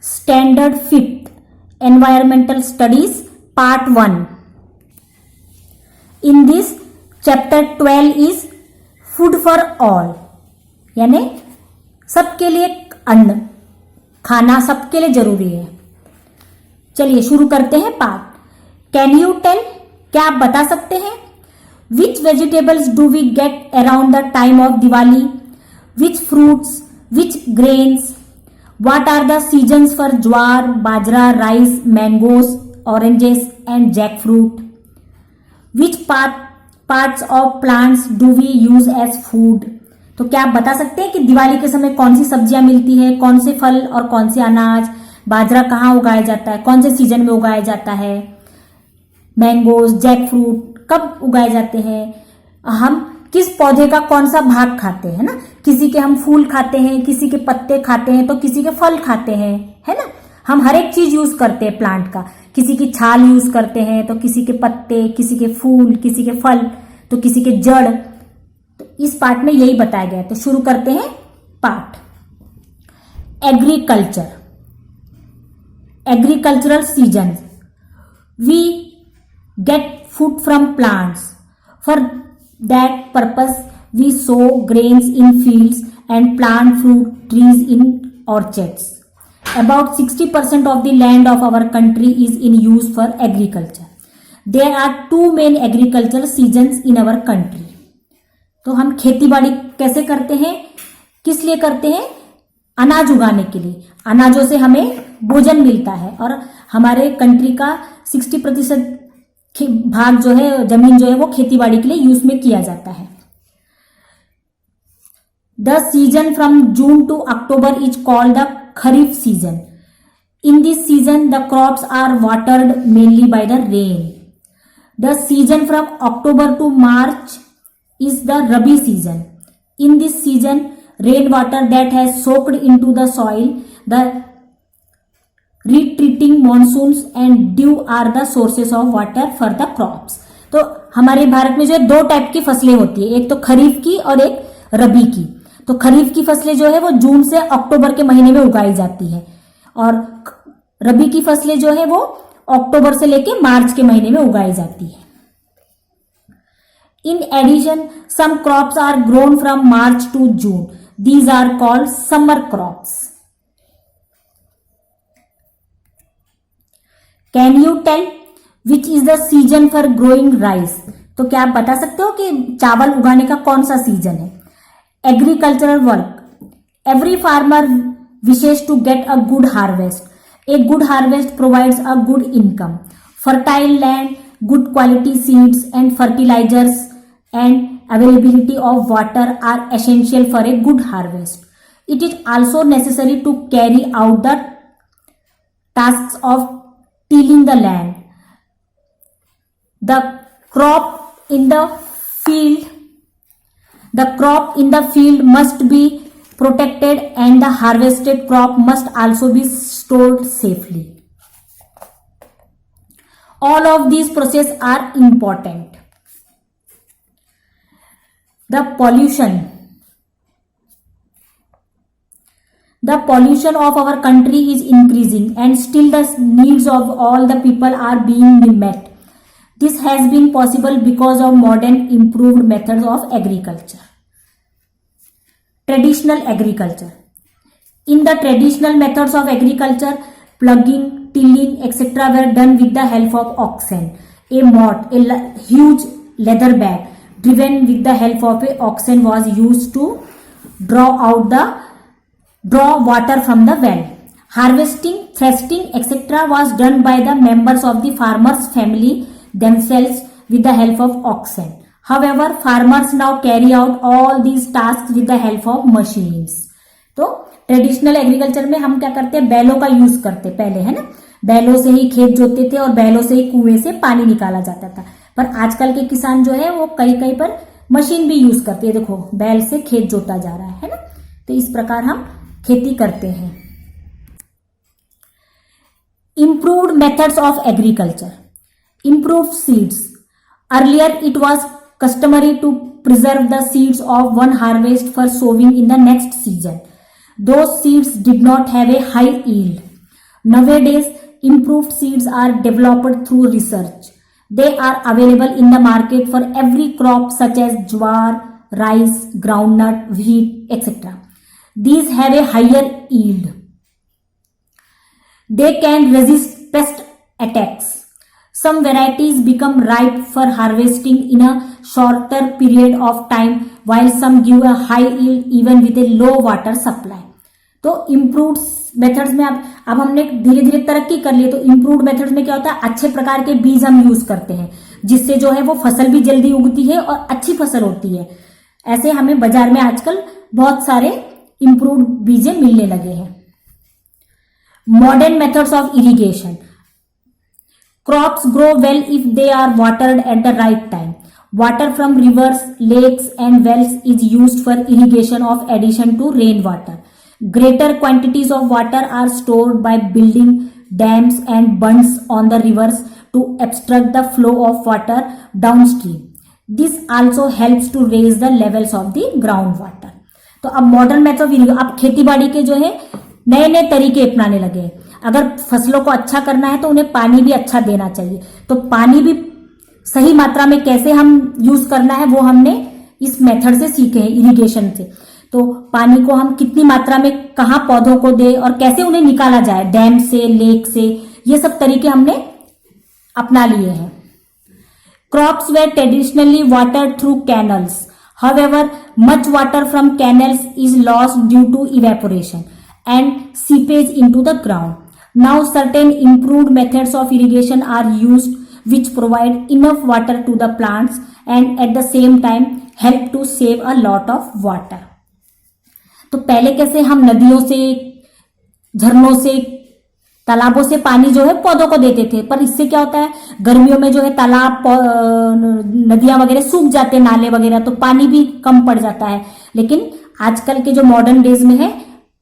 Standard 5th Environmental Studies Part 1. In this Chapter 12 is Food for All, यानी सबके लिए अन्न, खाना सबके लिए जरूरी है। चलिए शुरू करते हैं पाठ। कैन यू टेल, क्या आप बता सकते हैं? Which vegetables do we get around the time of Diwali? Which fruits, which grains? What are the seasons for jowar, bajra, rice, mangoes, oranges and jackfruit? Which parts of plants do we use as food? तो क्या आप बता सकते हैं कि दिवाली के समय कौन सी सब्जियां मिलती है, कौन से फल और कौन से अनाज, बाजरा कहाँ उगाया जाता है, कौन से सीजन में उगाया जाता है, मैंगोज, जैक फ्रूट कब उगाए जाते हैं, हम किस पौधे का कौन सा भाग खाते हैं ना? किसी के हम फूल खाते हैं, किसी के पत्ते खाते हैं, तो किसी के फल खाते हैं, है ना? हम हर एक चीज यूज करते हैं प्लांट का, किसी की छाल यूज करते हैं, तो किसी के पत्ते, किसी के फूल, किसी के फल, तो किसी के जड़। तो इस पार्ट में यही बताया गया है। तो शुरू करते हैं part. Agriculture, agricultural season. We get food from plants. For that purpose we sow grains in fields and plant fruit trees in orchards. About 60% of the land of our country is in use for agriculture. There are two main agricultural seasons in our country. तो हम खेती बाड़ी कैसे करते हैं, किस लिए करते हैं? अनाज उगाने के लिए। अनाजों से हमें भोजन मिलता है और हमारे कंट्री का 60% भाग जो है, जमीन जो है, वो खेती बाड़ी के लिए यूज में किया जाता है। The season from June to October is called the kharif season. In this season the crops are watered mainly by the rain. The season from October to March is the rabi season. In this season rain water that has soaked into the soil, the retreating monsoons and dew are the sources of water for the crops. तो हमारे भारत में जो है दो type की फसलें होती है, एक तो खरीफ की और एक रबी की। तो खरीफ की फसलें जो है वो जून से अक्टूबर के महीने में उगाई जाती है और रबी की फसलें जो है वो अक्टूबर से लेके मार्च के महीने में उगाई जाती है। In addition, some crops are grown from March to June. These are called summer crops. Can you tell which is the season for growing rice? तो क्या आप बता सकते हो कि चावल उगाने का कौन सा सीजन है? Agricultural work. Every farmer wishes to get a good harvest. A good harvest provides a good income. Fertile land, good quality seeds and fertilisers and availability of water are essential for a good harvest. It is also necessary to carry out the tasks of tilling the land. The crop in the field must be protected and the harvested crop must also be stored safely. All of these processes are important. The pollution of our country is increasing and still the needs of all the people are being met. This has been possible because of modern improved methods of agriculture. Traditional agriculture. In the traditional methods of agriculture, plugging, tilling, etc. were done with the help of oxen. A mott, a huge leather bag driven with the help of a oxen was used to draw water from the well. Harvesting, threshing, etc. was done by the members of the farmer's family themselves with the help of oxen. However, farmers now carry out all these tasks with the help of machines. तो traditional agriculture में हम क्या करते हैं? बैलों का use करते पहले, है ना? बैलों से ही खेत जोतते थे और बैलों से ही कुएं से पानी निकाला जाता था। पर आजकल के किसान जो है वो कई पर मशीन भी यूज करते हैं। देखो, बैल से खेत जोता जा रहा है ना? तो इस प्रकार हम खेती करते हैं। Improved methods of agriculture. Improved seeds. Earlier it was customary to preserve the seeds of one harvest for sowing in the next season. Those seeds did not have a high yield. Nowadays, improved seeds are developed through research. They are available in the market for every crop such as jowar, rice, groundnut, wheat, etc. These have a higher yield. They can resist pest attacks. Some varieties become ripe for harvesting in a shorter period of time, while some give a high yield even with a low water supply. तो improved methods में अब हमने धीरे धीरे तरक्की कर ली, तो improved methods में क्या होता है, अच्छे प्रकार के बीज हम यूज करते हैं जिससे जो है वो फसल भी जल्दी उगती है और अच्छी फसल होती है। ऐसे हमें बाजार में आजकल बहुत सारे इम्प्रूव्ड बीजें मिलने लगे हैं। Modern methods of irrigation. Crops grow well if they are watered at the right time. Water from rivers, lakes and wells is used for irrigation of addition to rainwater. Greater quantities of water are stored by building dams and bunds on the rivers to obstruct the flow of water downstream. This also helps to raise the levels of the groundwater. तो अब modern method of irrigation, अब खेती बाड़ी के जो है नए नए तरीके अपनाने लगे हैं। अगर फसलों को अच्छा करना है तो उन्हें पानी भी अच्छा देना चाहिए, तो पानी भी सही मात्रा में कैसे हम यूज करना है वो हमने इस मेथड से सीखे हैं, इरिगेशन से। तो पानी को हम कितनी मात्रा में कहाँ पौधों को दे और कैसे उन्हें निकाला जाए डैम से, लेक से, ये सब तरीके हमने अपना लिए हैं। Crops were traditionally watered through canals, however much water from canals is lost due to evaporation and seepage into the ground. Now certain improved methods of irrigation are used which provide enough water to the plants and at the same time help to save a lot of water. तो पहले कैसे हम नदियों से, झरनों से, तालाबों से पानी जो है पौधों को देते थे, पर इससे क्या होता है गर्मियों में जो है तालाब, नदियां वगैरह सूख जाते, नाले वगैरह, तो पानी भी कम पड़ जाता है। लेकिन आजकल के जो मॉडर्न डेज में है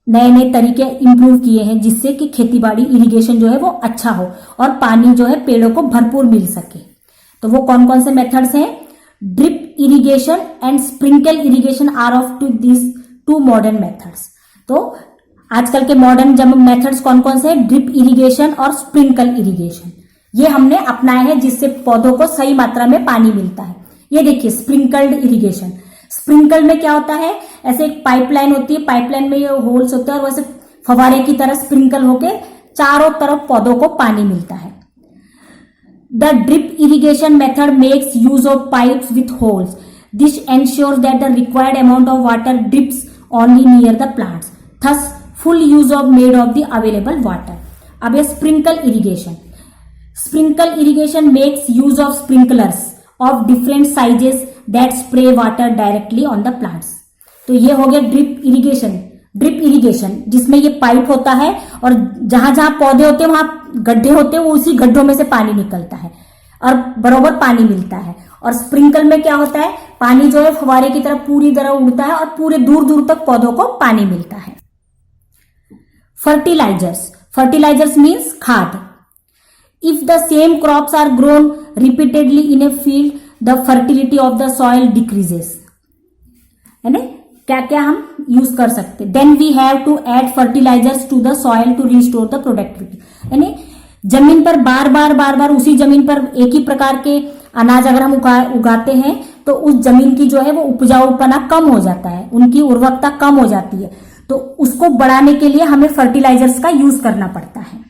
नए नए तरीके इंप्रूव किए हैं जिससे कि खेतीबाड़ी इरिगेशन जो है वो अच्छा हो और पानी जो है पेड़ों को भरपूर मिल सके। तो वो कौन कौन से मेथड्स हैं? Drip irrigation and sprinkle irrigation are of two this two modern methods. तो आजकल के मॉडर्न जब मेथड्स कौन कौन से हैं? ड्रिप इरिगेशन और स्प्रिंकल इरिगेशन, ये हमने अपनाए हैं जिससे पौधों को सही मात्रा में पानी मिलता है। ये देखिए स्प्रिंकल्ड इरिगेशन, स्प्रिंकल में क्या होता है, ऐसे एक पाइपलाइन होती है, पाइपलाइन में ये होल्स होते हैं और वैसे फवारे की तरह स्प्रिंकल होके चारों तरफ पौधों को पानी मिलता है। The drip irrigation method makes use of pipes with holes, this ensures that the required amount of water drips only near the plants, thus full use of made of the available water. अब ये sprinkle irrigation, sprinkle irrigation makes use of sprinklers of different sizes that spray water directly on the plants. तो ये हो गया drip irrigation. Drip irrigation जिसमें ये pipe होता है और जहां जहां पौधे होते हैं वहां गड्ढे होते हैं, वो उसी गड्ढों में से पानी निकलता है और बराबर पानी मिलता है। और स्प्रिंकल में क्या होता है, पानी जो है फवारे की तरह पूरी तरह उड़ता है और पूरे दूर दूर तक पौधों को पानी मिलता है। फर्टिलाइजर्स, फर्टिलाइजर्स मीन्स खाद। If the same crops are grown repeatedly in a field the fertility of the soil decreases, है ना। क्या क्या हम यूज कर सकते, then we have to add fertilisers to the soil to restore the productivity. यानी जमीन पर बार बार उसी जमीन पर एक ही प्रकार के अनाज अगर हम उगाते हैं तो उस जमीन की जो है वो उपजाऊपना कम हो जाता है, उनकी उर्वरकता कम हो जाती है, तो उसको बढ़ाने के लिए हमें फर्टिलाइजर्स का यूज करना पड़ता है।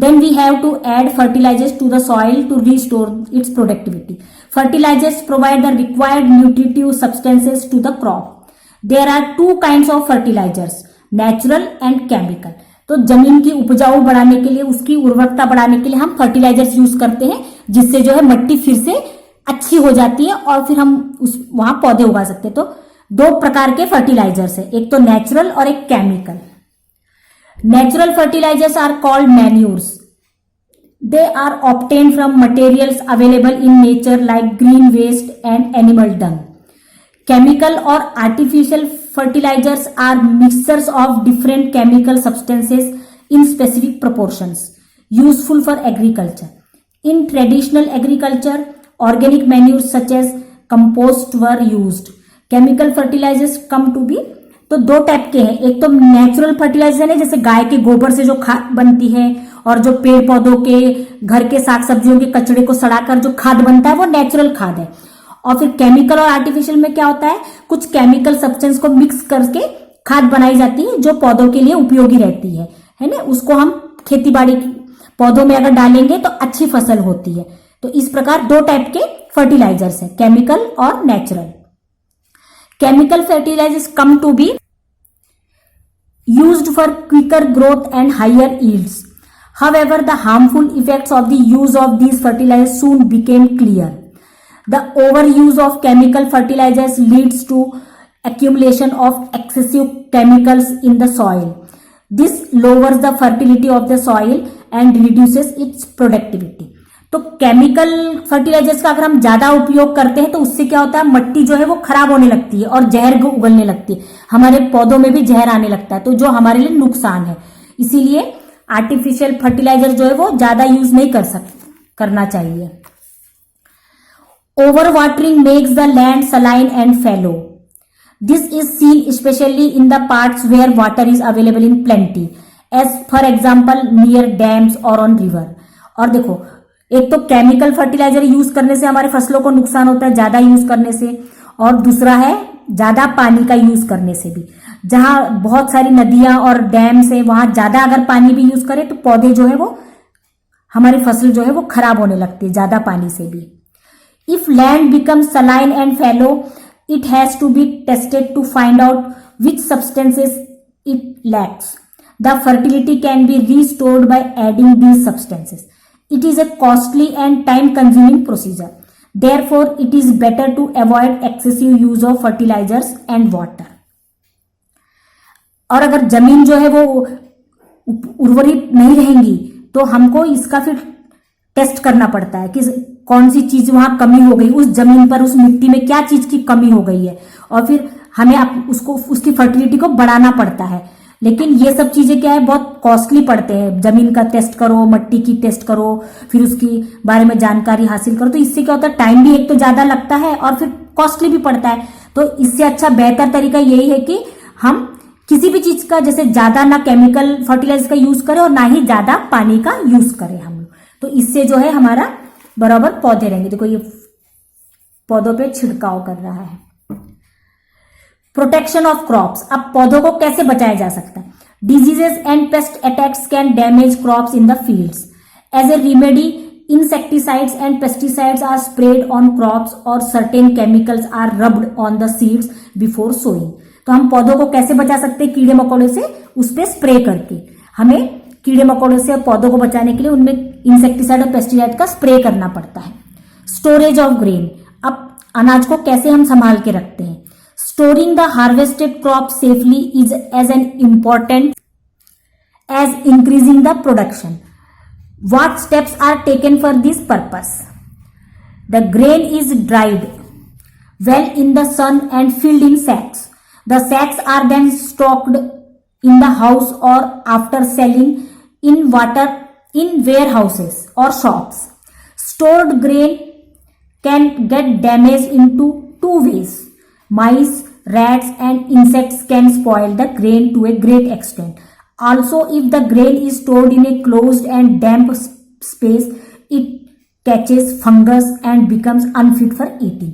Then we have to add fertilizers to the soil to restore its productivity. Fertilizers provide the required nutritive substances to the crop. There are two kinds of fertilizers, natural and chemical. तो जमीन की उपजाऊ बढ़ाने के लिए, उसकी उर्वरकता बढ़ाने के लिए हम फर्टिलाइजर्स यूज करते हैं जिससे जो है मिट्टी फिर से अच्छी हो जाती है और फिर हम वहां पौधे उगा सकते हैं। तो दो प्रकार के फर्टिलाइजर्स है, एक तो नेचुरल और एक chemical. Natural fertilizers are called manures. They are obtained from materials available in nature like green waste and animal dung. Chemical or artificial fertilizers are mixtures of different chemical substances in specific proportions, useful for agriculture. In traditional agriculture, organic manures such as compost were used. Chemical fertilizers come to be तो दो type के हैं, एक तो natural fertiliser है, जैसे गाय के गोबर से जो खाद बनती है और जो पेड़ पौधों के घर के साग सब्जियों के कचड़े को सड़ाकर जो खाद बनता है वो नेचुरल खाद है। और फिर केमिकल और आर्टिफिशियल में क्या होता है, कुछ केमिकल सब्सटेंस को मिक्स करके खाद बनाई जाती है जो पौधों के लिए उपयोगी रहती है ना। उसको हम खेती बाड़ी पौधों में अगर डालेंगे तो अच्छी फसल होती है। तो इस प्रकार दो टाइप के फर्टिलाइजर्स हैं, केमिकल और natural. Chemical fertilisers come to be used for quicker growth and higher yields. However, the harmful effects of the use of these fertilizers soon became clear. The overuse of chemical fertilizers leads to accumulation of excessive chemicals in the soil. This lowers the fertility of the soil and reduces its productivity. तो chemical fertilisers का अगर हम ज्यादा उपयोग करते हैं तो उससे क्या होता है, मिट्टी जो है वो खराब होने लगती है और जहर उगलने लगती है, हमारे पौधों में भी जहर आने लगता है, तो जो हमारे लिए नुकसान है। इसीलिए आर्टिफिशियल फर्टिलाइजर जो है वो ज्यादा यूज नहीं करना चाहिए। Over watering makes the land saline and fallow. This is seen specially in the parts where water is available in plenty, as for example near dams और ऑन रिवर। और देखो, एक तो केमिकल फर्टिलाइजर यूज करने से हमारे फसलों को नुकसान होता है ज्यादा यूज करने से, और दूसरा है ज्यादा पानी का यूज करने से भी। जहां बहुत सारी नदियां और डैम से वहां ज्यादा अगर पानी भी यूज करें तो पौधे जो है वो, हमारी फसल जो है वो खराब होने लगती है ज्यादा पानी से भी। If land become saline and fallow, it has to be tested to find out which substances it lacks. The fertility can be restored by adding these substances. It is a costly and time-consuming procedure. Therefore, it is better to avoid excessive use of fertilizers and water. और अगर जमीन जो है वो उर्वरी नहीं रहेंगी तो हमको इसका फिर टेस्ट करना पड़ता है कि कौन सी चीज वहां कमी हो गई, उस जमीन पर उस मिट्टी में क्या चीज की कमी हो गई है, और फिर हमें उसको उसकी फर्टिलिटी को बढ़ाना पड़ता है। लेकिन ये सब चीजें क्या है, बहुत कॉस्टली पड़ते हैं। जमीन का टेस्ट करो, मिट्टी की टेस्ट करो, फिर उसकी बारे में जानकारी हासिल करो, तो इससे क्या होता है, टाइम भी एक तो ज्यादा लगता है और फिर कॉस्टली भी पड़ता है। तो इससे अच्छा बेहतर तरीका यही है कि हम किसी भी चीज का जैसे ज्यादा ना केमिकल फर्टिलाइजर का यूज करें और ना ही ज्यादा पानी का यूज करें हम लोग, तो इससे जो है हमारा बराबर पौधे रहेंगे। देखो ये पौधों पे छिड़काव कर रहा है। प्रोटेक्शन ऑफ क्रॉप्स, अब पौधों को कैसे बचाया जा सकता है। Diseases and pest attacks can damage crops in the fields. As a remedy, insecticides and pesticides are sprayed on crops or certain chemicals are rubbed on the seeds before sowing. तो हम पौधों को कैसे बचा सकते हैं, कीड़े मकोड़े से उस पे स्प्रे करके। हमें कीड़े मकोड़े से पौधों को बचाने के लिए उनमें इंसेक्टिसाइड और पेस्टिसाइड का स्प्रे करना पड़ता है। स्टोरेज ऑफ ग्रेन, अब अनाज को कैसे हम संभाल के रखते हैं। Storing the harvested crop safely is as an important as increasing the production. What steps are taken for this purpose? The grain is dried well in the sun and filled in sacks. The sacks are then stocked in the house or after selling in warehouses or shops. Stored grain can get damaged into two ways. Mice, rats and insects can spoil the grain to a great extent. Also, if the grain is stored in a closed and damp space, it catches fungus and becomes unfit for eating.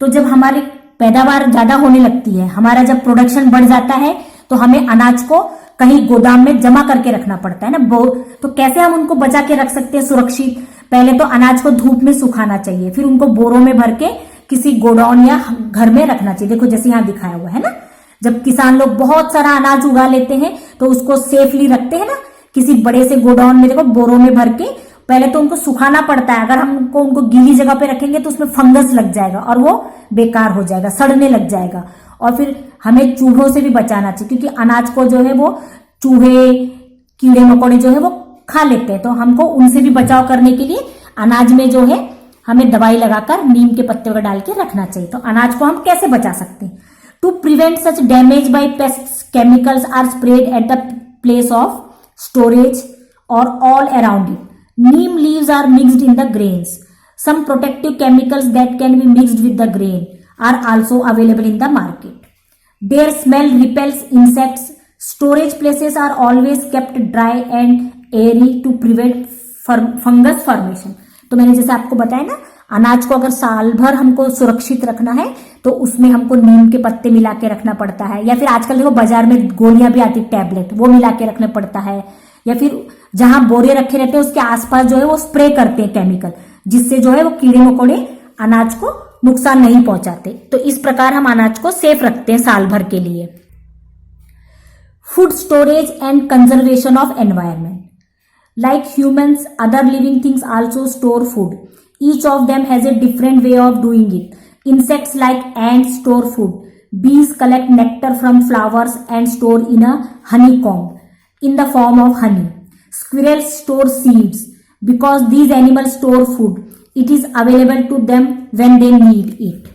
तो जब हमारी पैदावार ज्यादा होने लगती है, हमारा जब प्रोडक्शन बढ़ जाता है, तो हमें अनाज को कहीं गोदाम में जमा करके रखना पड़ता है ना। तो कैसे हम उनको बचा के रख सकते हैं सुरक्षित। पहले तो अनाज को धूप में सुखाना चाहिए, फिर उनको बोरों में भर के किसी गोडाउन या घर में रखना चाहिए। देखो जैसे यहाँ दिखाया हुआ है ना, जब किसान लोग बहुत सारा अनाज उगा लेते हैं तो उसको सेफली रखते हैं ना किसी बड़े से गोडाउन में, देखो बोरों में भर के। पहले तो उनको सुखाना पड़ता है, अगर हमको उनको गीली जगह पे रखेंगे तो उसमें फंगस लग जाएगा और वो बेकार हो जाएगा, सड़ने लग जाएगा। और फिर हमें चूहों से भी बचाना चाहिए, क्योंकि अनाज को जो है वो चूहे कीड़े मकोड़े जो है वो खा लेते हैं। तो हमको उनसे भी बचाव करने के लिए अनाज में जो है हमें दवाई लगाकर नीम के पत्ते वगैरह डाल के रखना चाहिए। तो अनाज को हम कैसे बचा सकते हैं। To prevent such damage by pests, chemicals are sprayed at the place of storage or all around it. Neem leaves are mixed in the grains. Some protective chemicals that can be mixed with the grain are also available in the market. Their smell repels insects. Storage places are always kept dry and airy to prevent fungus formation. तो मैंने जैसे आपको बताया ना, अनाज को अगर साल भर हमको सुरक्षित रखना है तो उसमें हमको नीम के पत्ते मिला के रखना पड़ता है, या फिर आजकल देखो बाजार में गोलियां भी आती टैबलेट, वो मिला के रखना पड़ता है, या फिर जहां बोरे रखे रहते हैं उसके आसपास जो है वो स्प्रे करते हैं केमिकल, जिससे जो है वो कीड़े मकोड़े अनाज को नुकसान नहीं पहुंचाते। तो इस प्रकार हम अनाज को सेफ रखते हैं साल भर के लिए। Food storage and conservation of environment. Like humans, other living things also store food. Each of them has a different way of doing it. Insects like ants store food. Bees collect nectar from flowers and store in a honeycomb in the form of honey. Squirrels store seeds. Because these animals store food, it is available to them when they need it.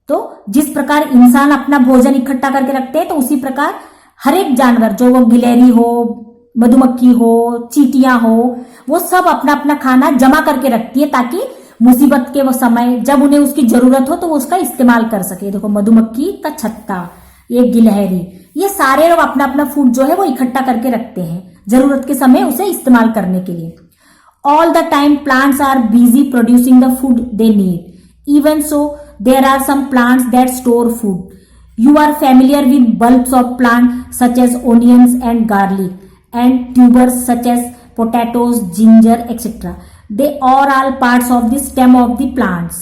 तो जिस प्रकार इंसान अपना भोजन इकट्ठा करके रखते हैं, तो उसी प्रकार हर एक जानवर, जो वो गिलहरी हो, मधुमक्खी हो, चींटियां हो, वो सब अपना अपना खाना जमा करके रखती है ताकि मुसीबत के वो समय जब उन्हें उसकी जरूरत हो तो वो उसका इस्तेमाल कर सके। देखो मधुमक्खी का छत्ता, ये गिलहरी, ये सारे लोग अपना अपना फूड जो है वो इकट्ठा करके रखते हैं जरूरत के समय उसे इस्तेमाल करने के लिए। All the time plants are busy producing the food they need. Even so there are some plants that store food. You are familiar with bulbs of plant such as onions and garlic and tubers such as potatoes, ginger, etc. They are all parts of the stem of the plants.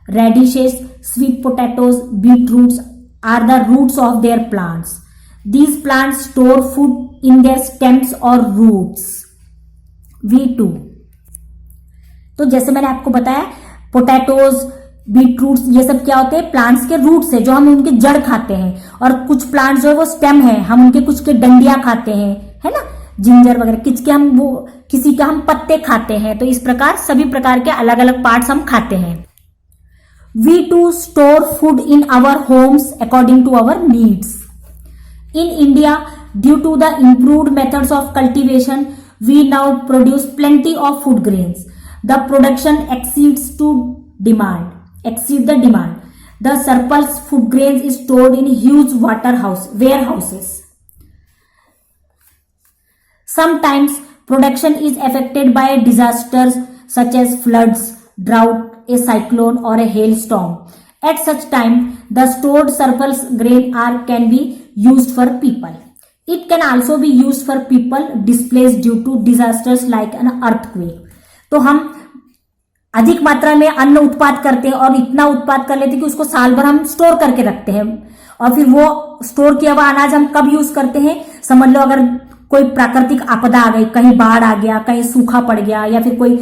Radishes, sweet potatoes, beetroots are the roots of their plants. These plants store food in their stems or roots. V2. तो जैसे मैंने आपको बताया, potatoes, बीटरूट्स, ये सब क्या होते हैं? प्लांट्स के रूट्स है, जो हम उनके जड़ खाते हैं, और कुछ प्लांट्स जो है वो स्टेम है, हम उनके कुछ के डंडियां खाते हैं, है ना, जिंजर वगैरह, किसी का हम पत्ते खाते हैं। तो इस प्रकार सभी प्रकार के अलग अलग पार्ट्स हम खाते हैं। We store food in our homes according to our needs. In India, due to the improved methods of cultivation, we now produce plenty of food grains. The production exceeds the demand. The surplus food grains is stored in huge warehouses. Sometimes production is affected by disasters such as floods, drought, a cyclone or a hailstorm. At such time, the stored surplus grain can be used for people. It can also be used for people displaced due to disasters like an earthquake. तो हम अधिक मात्रा में अन्न उत्पाद करते हैं और इतना उत्पाद कर लेते हैं कि उसको साल भर हम स्टोर करके रखते हैं, और फिर वो स्टोर किया हुआ अनाज हम कब यूज करते हैं? समझ लो अगर कोई प्राकृतिक आपदा आ गई, कहीं बाढ़ आ गया, कहीं सूखा पड़ गया, या फिर कोई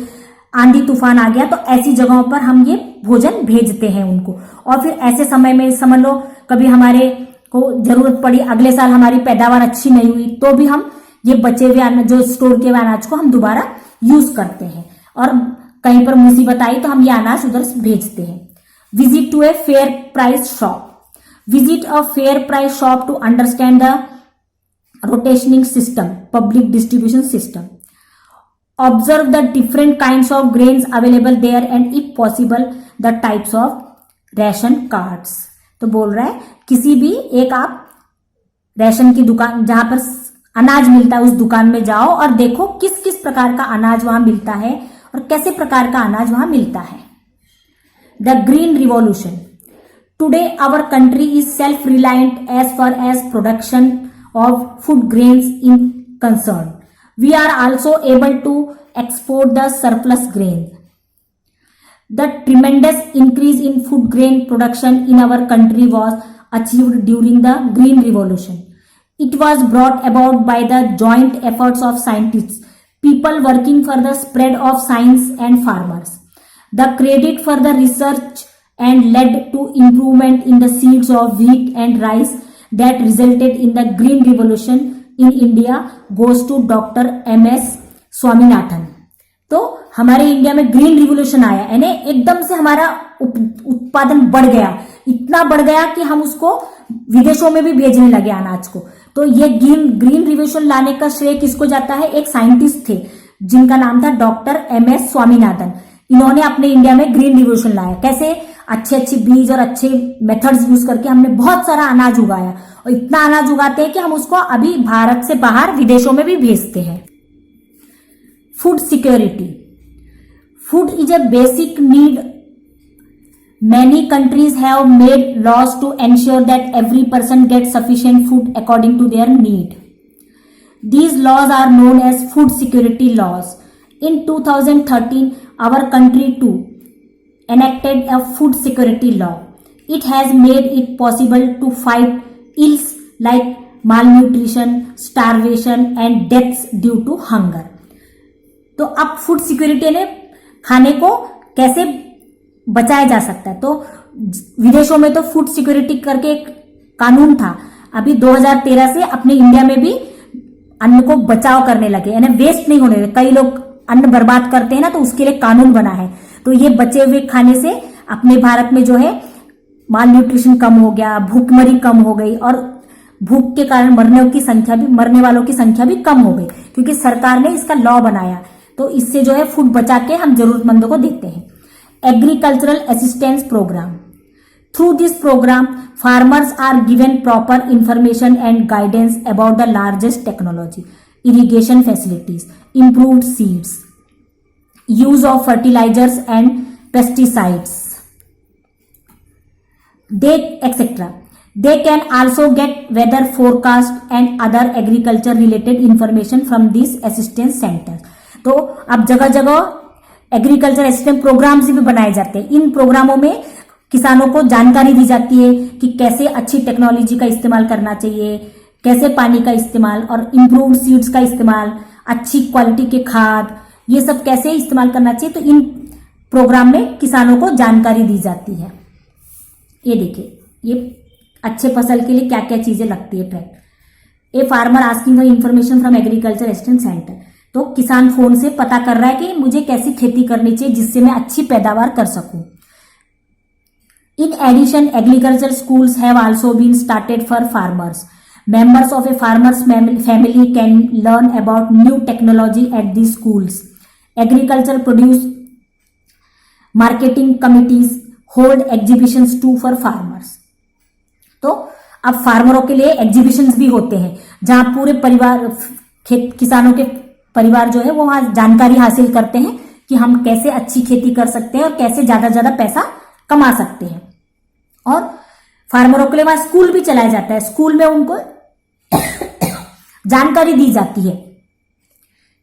आंधी तूफान आ गया, तो ऐसी जगहों पर हम ये भोजन भेजते हैं उनको। और फिर ऐसे समय में समझ लो कभी हमारे को जरूरत पड़ी, अगले साल हमारी पैदावार अच्छी नहीं हुई, तो भी हम ये बचे हुए अनाज, जो स्टोर किए हुए अनाज को हम दोबारा यूज करते हैं, और कहीं पर मुसीबत आई तो हम ये अनाज उधर भेजते हैं। Visit to a fair price shop. Visit a fair price shop to understand the rotationing system, public distribution system. Observe the different kinds of grains available there and if possible the types of ration cards. तो बोल रहा है किसी भी एक आप ration की दुकान, जहां पर अनाज मिलता है, उस दुकान में जाओ और देखो किस किस प्रकार का अनाज वहां मिलता है और कैसे प्रकार का अनाज वहां मिलता है। The Green Revolution. Today our country is self-reliant as far as production of food grains in concerned. We are also able to export the surplus grains. The tremendous increase in food grain production in our country was achieved during the Green Revolution. It was brought about by the joint efforts of scientists, people working for the spread of science, and farmers. The credit for the research and led to improvement in the seeds of wheat and rice that resulted in the Green Revolution in India goes to Dr. M.S. Swaminathan. तो हमारे India में green revolution आया, यानी एकदम से हमारा उत्पादन बढ़ गया, इतना बढ़ गया कि हम उसको विदेशों में भी भेजने लगे अनाज को। तो ये ग्रीन रिवोल्यूशन लाने का श्रेय किसको जाता है? एक साइंटिस्ट थे जिनका नाम था डॉक्टर M.S. स्वामीनाथन। इन्होंने अपने इंडिया में ग्रीन रिवोल्यूशन लाया। कैसे? अच्छे अच्छे बीज और अच्छे मेथड्स यूज करके हमने बहुत सारा अनाज उगाया, और इतना अनाज उगाते हैं कि हम उसको अभी भारत से बाहर विदेशों में भी भेजते हैं। Food security, food is a basic need. Many countries have made laws to ensure that every person gets sufficient food according to their need. These laws are known as food security laws. In 2013, our country too enacted a food security law. It has made it possible to fight ills like malnutrition, starvation and deaths due to hunger. तो अब food security ने खाने को कैसे बचाया जा सकता है। तो विदेशों में तो फूड सिक्योरिटी करके एक कानून था, अभी 2013 से अपने इंडिया में भी अन्न को बचाव करने लगे, यानी वेस्ट नहीं होने लगे। कई लोग अन्न बर्बाद करते हैं ना, तो उसके लिए कानून बना है। तो ये बचे हुए खाने से अपने भारत में जो है माल न्यूट्रिशन कम हो गया, भूखमरी कम हो गई, और भूख के कारण मरने वालों की संख्या भी कम हो गई, क्योंकि सरकार ने इसका लॉ बनाया। तो इससे जो है फूड बचा के हम जरूरतमंदों को देते हैं। Agricultural assistance program. Through this program, farmers are given proper information and guidance about the largest technology, irrigation facilities, improved seeds, use of fertilizers and pesticides, etc. They can also get weather forecast and other agriculture related information from these assistance centers. तो अब जगह जगह agriculture assistant programmes भी बनाए जाते हैं। इन प्रोग्रामों में किसानों को जानकारी दी जाती है कि कैसे अच्छी टेक्नोलॉजी का इस्तेमाल करना चाहिए, कैसे पानी का इस्तेमाल और इम्प्रूव्ड सीड्स का इस्तेमाल, अच्छी क्वालिटी के खाद, ये सब कैसे इस्तेमाल करना चाहिए। तो इन प्रोग्राम में किसानों को जानकारी दी जाती है। ये देखिए, ये अच्छे फसल के लिए क्या क्या चीजें लगती है। Fact, a farmer asking for information from agriculture assistant centre. तो किसान फोन से पता कर रहा है कि मुझे कैसी खेती करनी चाहिए जिससे मैं अच्छी पैदावार कर सकूं। In addition, agriculture schools have also been started for farmers. Members of a farmers family can learn about new technology at the schools. Agriculture produce marketing committees hold exhibitions too for farmers. तो अब फार्मरों के लिए exhibitions भी होते हैं, जहां पूरे परिवार किसानों के परिवार जो है वो वहां जानकारी हासिल करते हैं कि हम कैसे अच्छी खेती कर सकते हैं और कैसे ज्यादा ज्यादा पैसा कमा सकते हैं। और फार्मरों के लिए वहां स्कूल भी चलाया जाता है। स्कूल में उनको जानकारी दी जाती है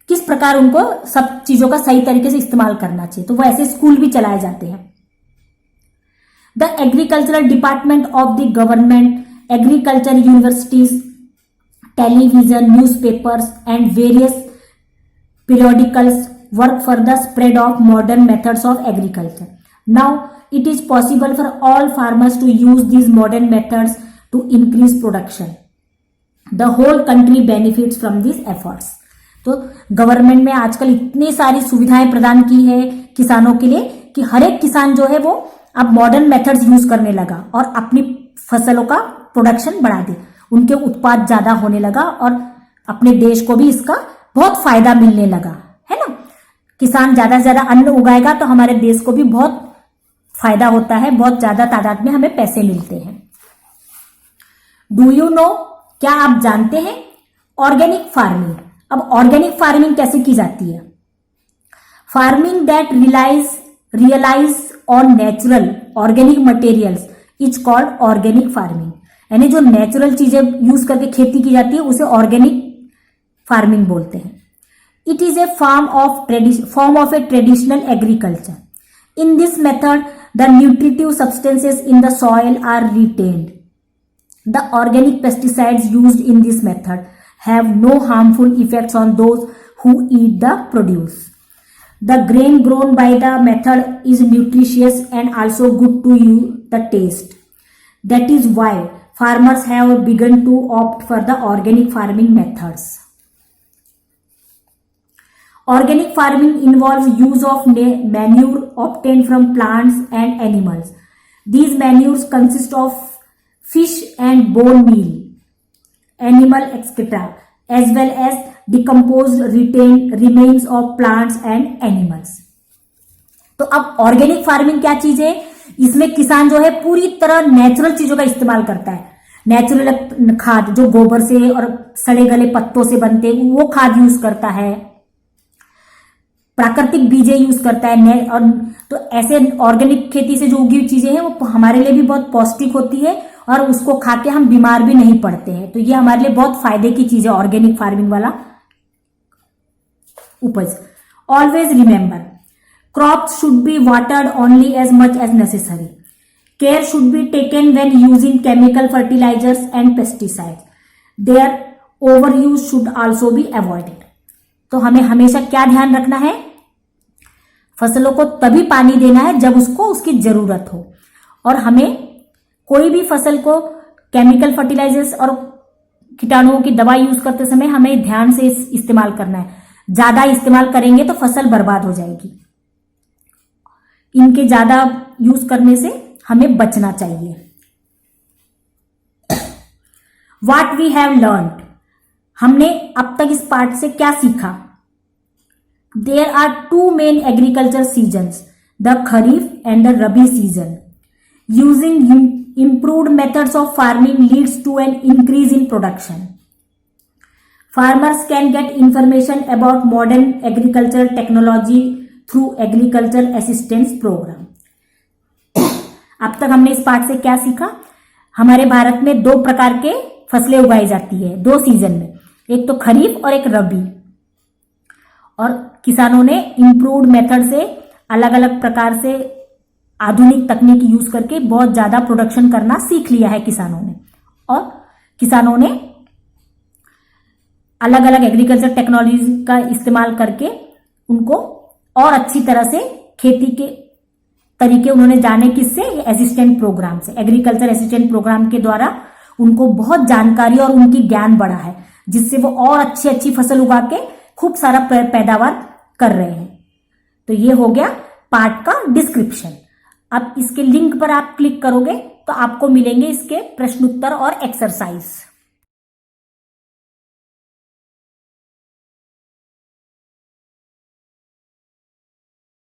किस प्रकार उनको सब चीजों का सही तरीके से इस्तेमाल करना चाहिए। तो वो ऐसे स्कूल भी चलाए जाते हैं। The agricultural department of the government, agriculture universities, television, newspapers and various periodicals work for the spread of modern methods of agriculture. Now it is possible for all farmers to use these modern methods to increase production. The whole country benefits from these efforts. तो government ने आजकल इतनी सारी सुविधाएं प्रदान की है किसानों के लिए कि हर एक किसान जो है वो अब मॉडर्न मेथड्स यूज करने लगा और अपनी फसलों का प्रोडक्शन बढ़ा दे, उनके उत्पाद ज्यादा होने लगा और अपने देश को भी इसका बहुत फायदा मिलने लगा, है ना। किसान ज्यादा से ज्यादा अन्न उगाएगा तो हमारे देश को भी बहुत फायदा होता है, बहुत ज्यादा तादाद में हमें पैसे मिलते हैं। डू यू नो, क्या आप जानते हैं, ऑर्गेनिक फार्मिंग। अब ऑर्गेनिक फार्मिंग कैसे की जाती है? Farming that realise on natural organic materials is called organic farming. यानी जो नेचुरल चीजें यूज करके खेती की जाती है उसे ऑर्गेनिक फार्मिंग बोलते हैं। It is a form of a traditional agriculture. In this method the nutritive substances in the soil are retained. The organic pesticides used in this method have no harmful effects on those who eat the produce. The grain grown by the method is nutritious and also good to you the taste. That is why farmers have begun to opt for the organic farming methods. Organic farming involves use of manure obtained from plants and animals. These manures consist of fish and bone meal, animal excreta, as well as decomposed remains of plants and animals. तो अब organic farming क्या चीज है? इसमें किसान जो है पूरी तरह नेचुरल चीजों का इस्तेमाल करता है। नेचुरल खाद जो गोबर से और सड़े गले पत्तों से बनते हैं वो खाद यूज करता है, प्राकृतिक बीजें यूज करता है। और तो ऐसे ऑर्गेनिक खेती से जो उगी हुई चीजें हैं वो हमारे लिए भी बहुत पौष्टिक होती है और उसको खा के हम बीमार भी नहीं पड़ते हैं। तो ये हमारे लिए बहुत फायदे की चीज है ऑर्गेनिक फार्मिंग वाला उपज। Always remember, crops should be watered only as much as necessary. Care should be taken when using chemical fertilisers and pesticides. Their over use should also be avoided. तो हमें हमेशा क्या ध्यान रखना है, फसलों को तभी पानी देना है जब उसको उसकी जरूरत हो। और हमें कोई भी फसल को केमिकल फर्टिलाइजर्स और कीटाणुओं की दवा यूज करते समय हमें ध्यान से इस्तेमाल करना है। ज्यादा इस्तेमाल करेंगे तो फसल बर्बाद हो जाएगी। इनके ज्यादा यूज करने से हमें बचना चाहिए। व्हाट वी हैव लर्न्ड, हमने अब तक इस पार्ट से क्या सीखा। There are two main agriculture seasons, the kharif and the rabi season. Using improved methods of farming leads to an increase in production. Farmers can get information about modern agricultural technology through agricultural assistance program. अब तक हमने इस part से क्या सीखा, हमारे भारत में 2 प्रकार के फसलें उगाई जाती है 2 सीजन में, एक तो खरीफ और एक रबी। और किसानों ने इंप्रूव्ड मेथड से अलग अलग प्रकार से आधुनिक तकनीक यूज करके बहुत ज्यादा प्रोडक्शन करना सीख लिया है किसानों ने। और किसानों ने अलग अलग एग्रीकल्चर टेक्नोलॉजी का इस्तेमाल करके उनको और अच्छी तरह से खेती के तरीके उन्होंने जाने, किससे, असिस्टेंट प्रोग्राम से। एग्रीकल्चर असिस्टेंट प्रोग्राम के द्वारा उनको बहुत जानकारी और उनकी ज्ञान बढ़ा है, जिससे वो और अच्छी अच्छी फसल उगा के खूब सारा पैदावार कर रहे हैं। तो ये हो गया पार्ट का डिस्क्रिप्शन। अब इसके लिंक पर आप क्लिक करोगे तो आपको मिलेंगे इसके प्रश्नोत्तर और एक्सरसाइज।